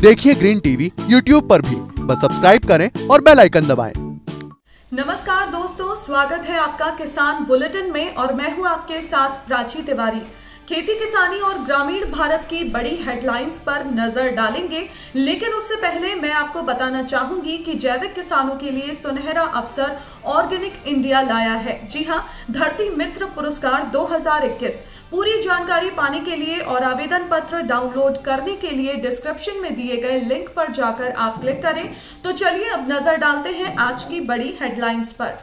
देखिए green TV YouTube पर भी, बस सब्सक्राइब करें और बेल आइकन दबाएं। नमस्कार दोस्तों, स्वागत है आपका किसान बुलेटिन में और मैं हूं आपके साथ प्राची तिवारी। खेती किसानी और ग्रामीण भारत की बड़ी हेडलाइंस पर नजर डालेंगे, लेकिन उससे पहले मैं आपको बताना चाहूंगी कि जैविक किसानों के लिए सुनहरा अवसर ऑर्गेनिक इंडिया लाया है। जी हां, धरती मित्र पुरस्कार 2021। पूरी जानकारी पाने के लिए और आवेदन पत्र डाउनलोड करने के लिए डिस्क्रिप्शन में दिए गए लिंक पर जाकर आप क्लिक करें। तो चलिए अब नजर डालते हैं आज की बड़ी हेडलाइंस पर।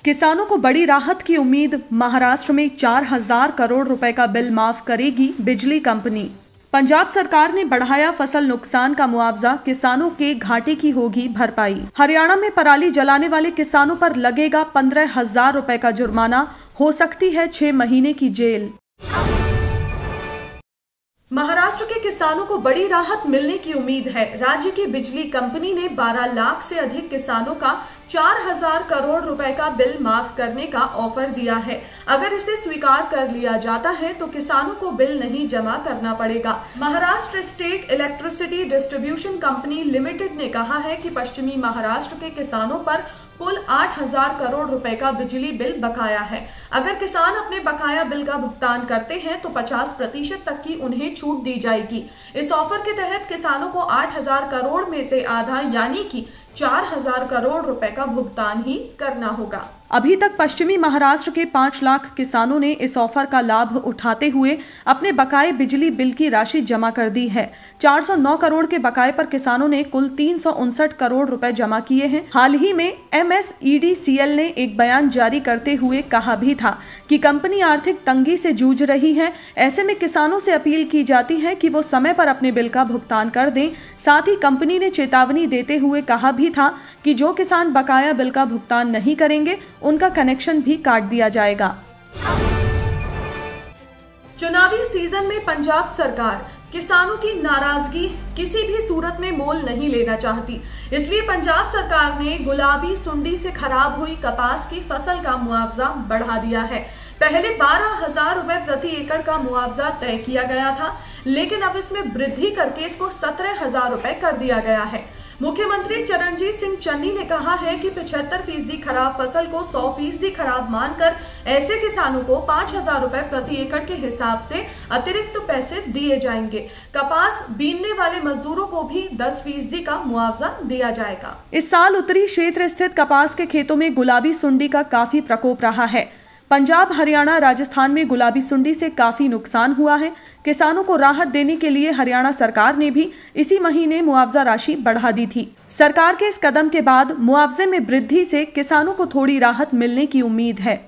किसानों को बड़ी राहत की उम्मीद, महाराष्ट्र में 4,000 करोड़ रुपए का बिल माफ करेगी बिजली कंपनी। पंजाब सरकार ने बढ़ाया फसल नुकसान का मुआवजा, किसानों के घाटे की होगी भरपाई। हरियाणा में पराली जलाने वाले किसानों पर लगेगा 15,000 रुपए का जुर्माना, हो सकती है 6 महीने की जेल। महाराष्ट्र के किसानों को बड़ी राहत मिलने की उम्मीद है। राज्य की बिजली कंपनी ने 12 लाख से अधिक किसानों का 4,000 करोड़ रुपए का बिल माफ करने का ऑफर दिया है। अगर इसे स्वीकार कर लिया जाता है तो किसानों को बिल नहीं जमा करना पड़ेगा। Maharashtra state electricity distribution company limited ने कहा है कि पश्चिमी महाराष्ट्र के किसानों पर कुल 8,000 करोड़ रुपए का बिजली बिल बकाया है। अगर किसान अपने बकाया बिल का भुगतान करते हैं तो 50% तक की उन्हें छूट दी जाएगी। इस ऑफर के तहत किसानों को 8,000 करोड़ में से आधा यानी कि 4,000 करोड़ रुपए का भुगतान ही करना होगा। अभी तक पश्चिमी महाराष्ट्र के 5 लाख किसानों ने इस ऑफर का लाभ उठाते हुए अपने बकाये बिजली बिल की राशि जमा कर दी है। 409 करोड़ के बकाये पर किसानों ने कुल 359 करोड़ रुपए जमा किए हैं। हाल ही में MSEDCL ने एक बयान जारी करते हुए कहा भी था कि कंपनी आर्थिक तंगी से जूझ रही है। ऐसे में किसानों से अपील की जाती है कि वो समय पर अपने बिल का भुगतान कर दें। साथ ही कंपनी ने चेतावनी देते हुए कहा भी था कि जो किसान बकाया बिल का भुगतान नहीं करेंगे उनका कनेक्शन भी काट दिया जाएगा। चुनावी सीजन में पंजाब सरकार किसानों की नाराजगी किसी भी सूरत में मोल नहीं लेना चाहती। इसलिए पंजाब सरकार ने गुलाबी सुंडी से खराब हुई कपास की फसल का मुआवजा बढ़ा दिया है। पहले 12,000 रुपए प्रति एकड़ का मुआवजा तय किया गया था, लेकिन अब इसमें वृद्धि करके इसको 17,000 रुपए कर दिया गया है। मुख्यमंत्री चरणजीत सिंह चन्नी ने कहा है कि 75% खराब फसल को 100% खराब मानकर ऐसे किसानों को 5,000 रुपए प्रति एकड़ के हिसाब से अतिरिक्त पैसे दिए जाएंगे। कपास बीनने वाले मजदूरों को भी 10% का मुआवजा दिया जाएगा। इस साल उत्तरी क्षेत्र स्थित कपास के खेतों में गुलाबी सुंडी का काफी प्रकोप रहा है। पंजाब, हरियाणा, राजस्थान में गुलाबी सुंडी से काफी नुकसान हुआ है। किसानों को राहत देने के लिए हरियाणा सरकार ने भी इसी महीने मुआवजा राशि बढ़ा दी थी। सरकार के इस कदम के बाद मुआवजे में वृद्धि से किसानों को थोड़ी राहत मिलने की उम्मीद है।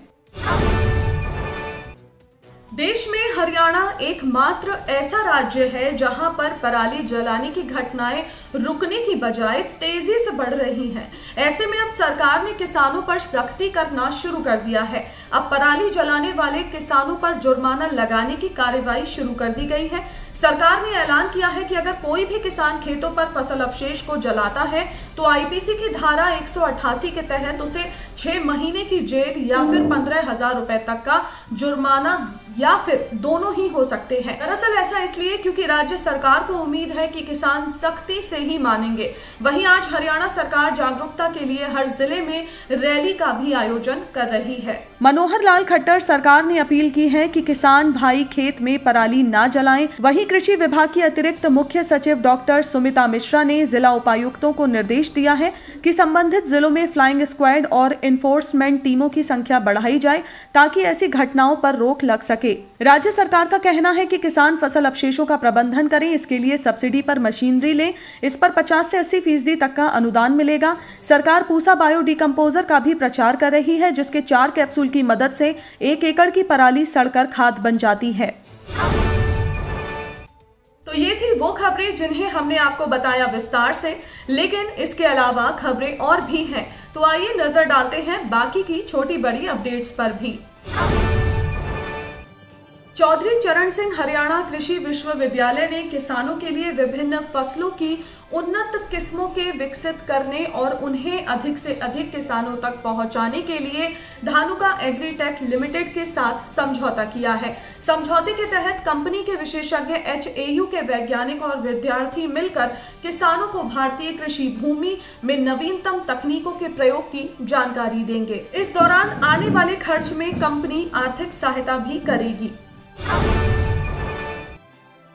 देश में हरियाणा एकमात्र ऐसा राज्य है जहां पर पराली जलाने की घटनाएं रुकने की बजाय तेजी से बढ़ रही हैं। ऐसे में अब सरकार ने किसानों पर सख्ती करना शुरू कर दिया है। अब पराली जलाने वाले किसानों पर जुर्माना लगाने की कार्रवाई शुरू कर दी गई है। सरकार ने ऐलान किया है कि अगर कोई भी किसान खेतों पर फसल अवशेष को जलाता है तो आईपीसी की धारा 188 के तहत उसे 6 महीने की जेल या फिर 15,000 रुपए तक का जुर्माना या फिर दोनों ही हो सकते हैं। दरअसल ऐसा इसलिए क्योंकि राज्य सरकार को उम्मीद है कि किसान सख्ती से ही मानेंगे। वहीं आज हरियाणा सरकार जागरूकता के लिए हर जिले में रैली का भी आयोजन कर रही है। मनोहर लाल खट्टर सरकार ने अपील की है कि किसान भाई खेत में पराली ना जलाएं। वहीं कृषि विभाग की अतिरिक्त मुख्य सचिव डॉक्टर सुमिता मिश्रा ने जिला उपायुक्तों को निर्देश दिया है कि संबंधित जिलों में फ्लाइंग स्क्वाड और इन्फोर्समेंट टीमों की संख्या बढ़ाई जाए ताकि ऐसी घटनाओं पर रोक लग सके। राज्य सरकार का कहना है कि किसान फसल अवशेषों का प्रबंधन करें, इसके लिए सब्सिडी पर मशीनरी लें। इस पर 50 से 80% तक का अनुदान मिलेगा। सरकार पूसा बायो डिकम्पोजर का भी प्रचार कर रही है, जिसके 4 कैप्सूल की मदद से 1 एकड़ की पराली सड़कर खाद बन जाती है। तो ये थी वो खबरें जिन्हें हमने आपको बताया विस्तार से, लेकिन इसके अलावा खबरें और भी हैं। तो आइए नजर डालते हैं बाकी की छोटी बड़ी अपडेट्स पर भी। चौधरी चरण सिंह हरियाणा कृषि विश्वविद्यालय ने किसानों के लिए विभिन्न फसलों की उन्नत किस्मों के विकसित करने और उन्हें अधिक से अधिक किसानों तक पहुंचाने के लिए धानुका एग्रीटेक लिमिटेड के साथ समझौता किया है। समझौते के तहत कंपनी के विशेषज्ञ HAU के वैज्ञानिक और विद्यार्थी मिलकर किसानों को भारतीय कृषि भूमि में नवीनतम तकनीकों के प्रयोग की जानकारी देंगे। इस दौरान आने वाले खर्च में कंपनी आर्थिक सहायता भी करेगी।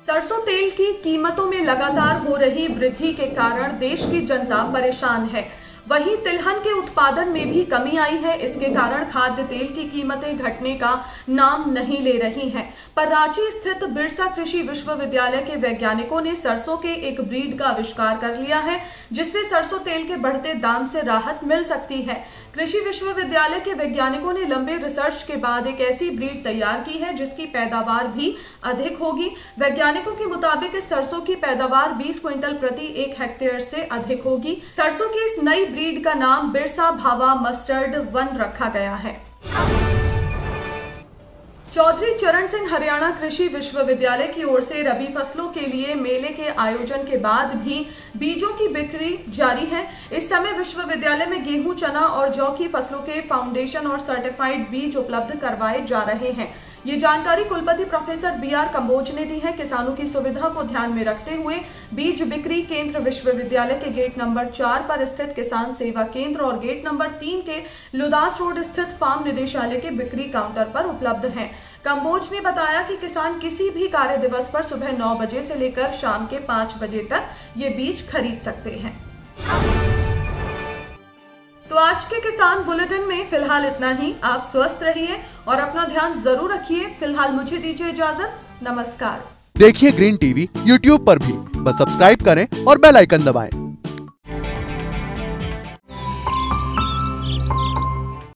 सरसों तेल की कीमतों में लगातार हो रही वृद्धि के कारण देश की जनता परेशान है। वहीं तिलहन के उत्पादन में भी कमी आई है। इसके कारण खाद्य तेल की कीमतें घटने का नाम नहीं ले रही हैं। पर रांची स्थित बिरसा कृषि विश्वविद्यालय के वैज्ञानिकों ने सरसों के एक ब्रीड का आविष्कार कर लिया है, जिससे सरसों तेल के बढ़ते दाम से राहत मिल सकती है। कृषि विश्वविद्यालय के वैज्ञानिकों ने लंबे रिसर्च के बाद एक ऐसी ब्रीड तैयार की है जिसकी पैदावार भी अधिक होगी। वैज्ञानिकों के मुताबिक इस सरसों की पैदावार 20 क्विंटल प्रति 1 हेक्टेयर से अधिक होगी। सरसों की इस नई ब्रीड का नाम बिरसा भावा मस्टर्ड 1 रखा गया है। चौधरी चरण सिंह हरियाणा कृषि विश्वविद्यालय की ओर से रबी फसलों के लिए मेले के आयोजन के बाद भी बीजों की बिक्री जारी है। इस समय विश्वविद्यालय में गेहूं, चना और जौ की फसलों के फाउंडेशन और सर्टिफाइड बीज उपलब्ध करवाए जा रहे हैं। ये जानकारी कुलपति प्रोफेसर BR कंबोज ने दी है। किसानों की सुविधा को ध्यान में रखते हुए बीज बिक्री केंद्र विश्वविद्यालय के गेट नंबर 4 पर स्थित किसान सेवा केंद्र और गेट नंबर 3 के लुदास रोड स्थित फार्म निदेशालय के बिक्री काउंटर पर उपलब्ध हैं। कंबोज ने बताया कि किसान किसी भी कार्य दिवस पर सुबह 9 बजे से लेकर शाम के 5 बजे तक ये बीज खरीद सकते हैं। तो आज के किसान बुलेटिन में फिलहाल इतना ही। आप स्वस्थ रहिए और अपना ध्यान जरूर रखिए। फिलहाल मुझे दीजिए इजाजत। नमस्कार। देखिए ग्रीन टीवी YouTube पर भी, बस सब्सक्राइब करें और बेल आइकन दबाएं।